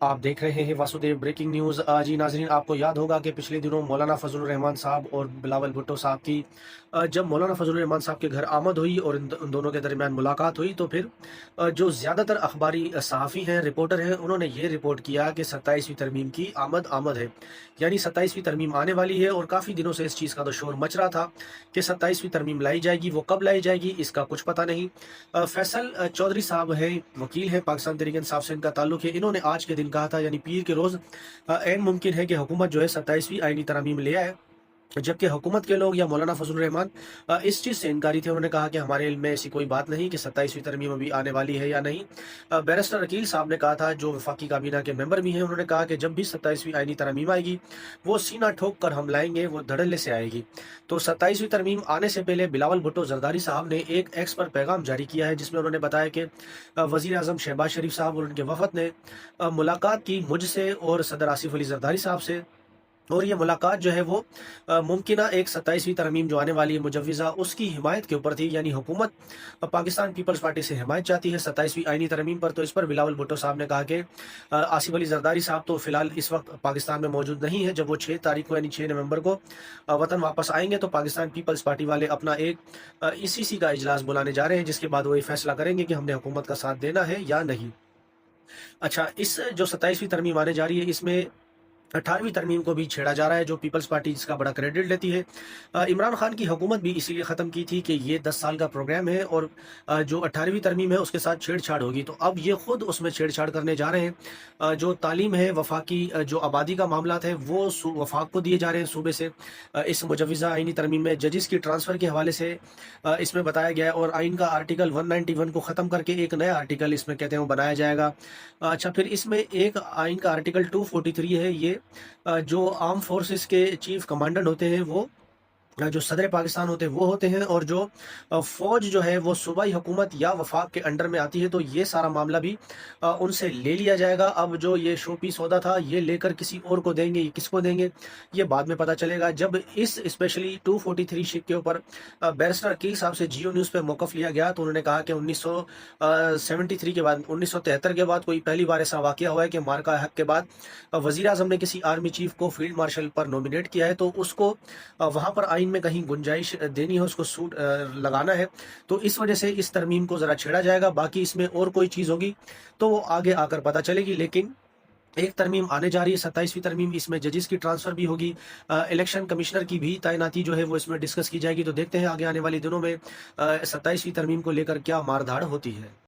आप देख रहे हैं वासुदेव ब्रेकिंग न्यूज़। जी नाज़रीन, आपको याद होगा कि पिछले दिनों मौलाना फजलुर रहमान साहब और बिलावल भुट्टो साहब की जब मौलाना फजलुर रहमान साहब के घर आमद हुई और इन दोनों के दरमियान मुलाकात हुई, तो फिर जो ज़्यादातर अखबारी सहाफ़ी हैं, रिपोर्टर हैं, उन्होंने ये रिपोर्ट किया कि 27वीं तरमीम की आमद आमद है। यानी 27वीं तरमीम आने वाली है और काफ़ी दिनों से इस चीज़ का तो शोर मच रहा था कि 27वीं तरमीम लाई जाएगी। वो कब लाई जाएगी इसका कुछ पता नहीं। फैसल चौधरी साहब हैं, वकील हैं, पाकिस्तान तहरीक इंसाफ से इनका ताल्लुक है। इन्होंने आज के दिन कहा था, यानी पीर के रोज़, ऐन मुमकिन है कि हुकूमत जो है 27वीं आईनी तरमीम ले आए। जबकि हुकूमत के लोग या मौलाना फजलुर रहमान इस चीज़ से इनकारी थे। उन्होंने कहा कि हमारे इल्म में ऐसी कोई बात नहीं कि 27वीं तरमीम अभी आने वाली है या नहीं। बैरिस्टर अकील साहब ने कहा था, जो वफाकी काबीना के मेंबर भी हैं, उन्होंने कहा कि जब भी 27वीं आईनी तरमीम आएगी, वो सीना ठोक कर हम लाएंगे, वो धड़ल्ले से आएगी। तो 27वीं तरमीम आने से पहले बिलावल भुट्टो जरदारी साहब ने एक एक्स पर पैगाम जारी किया है, जिसमें उन्होंने बताया कि वज़ीर आज़म शहबाज शरीफ साहब और उनके वफद ने मुलाकात की मुझसे और सदर आसिफ अली जरदारी साहब से। और ये मुलाकात जो है वो मुमकिना एक 27वीं तरमीम जो आने वाली है मुजव्विज़ा, उसकी हिमायत के ऊपर थी। यानी हुकूमत पाकिस्तान पीपल्स पार्टी से हिमायत चाहती है 27वीं आईनी तरमीम पर। तो इस पर बिलावल भुट्टो साहब ने कहा कि आसिफ अली जरदारी साहब तो फ़िलहाल इस वक्त पाकिस्तान में मौजूद नहीं है। जब वो 6 तारीख को यानी 6 नवंबर को वतन वापस आएंगे, तो पाकिस्तान पीपल्स पार्टी वाले अपना एक ईसीसी का इजलास बुलाने जा रहे हैं, जिसके बाद वो ये फैसला करेंगे कि हमने हुकूमत का साथ देना है या नहीं। अच्छा, इस जो 27वीं तरमीम आने जा रही है, इसमें 18वीं तरमीम को भी छेड़ा जा रहा है, जो पीपल्स पार्टी इसका बड़ा क्रेडिट लेती है। इमरान खान की हुकूमत भी इसीलिए ख़त्म की थी कि ये 10 साल का प्रोग्राम है और जो 18वीं तरमीम है उसके साथ छेड़छाड़ होगी। तो अब ये खुद उसमें छेड़छाड़ करने जा रहे हैं। जो तालीम है, वफाकी जो आबादी का मामला है, वो वफाक को दिए जा रहे हैं सूबे से। इस मुजव्विज़ा आईनी तरमीम में जजिस की ट्रांसफ़र के हवाले से इसमें बताया गया है, और आइन का आर्टिकल 191 को ख़त्म करके एक नया आर्टिकल इसमें कहते हैं वो बनाया जाएगा। अच्छा, फिर इसमें एक आइन का आर्टिकल 243 है। ये जो आर्म फोर्सेस के चीफ कमांडेंट होते हैं, वो जो सदर पाकिस्तान होते हैं वो होते हैं, और जो फ़ौज जो है वो सूबाई हुकूमत या वफाक के अंडर में आती है। तो ये सारा मामला भी उनसे ले लिया जाएगा। अब जो ये शो पीस होता था, ये लेकर किसी और को देंगे, ये किसको देंगे, ये बाद में पता चलेगा। जब इस स्पेशली 243 शिप के ऊपर बैरिस्टर अकील साहब से जियो न्यूज़ पे मौक़िफ़ लिया गया, तो उन्होंने कहा कि 1973 के बाद, 1973 के बाद कोई पहली बार ऐसा वाक़या हुआ है कि मार्का हक के बाद वज़ीर आज़म ने किसी आर्मी चीफ़ को फील्ड मार्शल पर नॉमिनेट किया है, तो उसको वहाँ पर आइन में कहीं गुंजाइश देनी है, उसको सूट लगाना है। तो इस वजह से इस तरमीम को ज़रा छेड़ा जाएगा। बाकी इसमें और कोई चीज़ होगी तो वो आगे आकर पता चलेगी। लेकिन एक तरमीम आने जा रही है, 27वीं तरमीम। इसमें जजिस की ट्रांसफ़र भी होगी, इलेक्शन कमिश्नर की भी तैनाती जो है वो इसमें डिस्कस की जाएगी। तो देखते हैं आगे आने वाले दिनों में 27वीं तरमीम को लेकर क्या मारधाड़ होती है।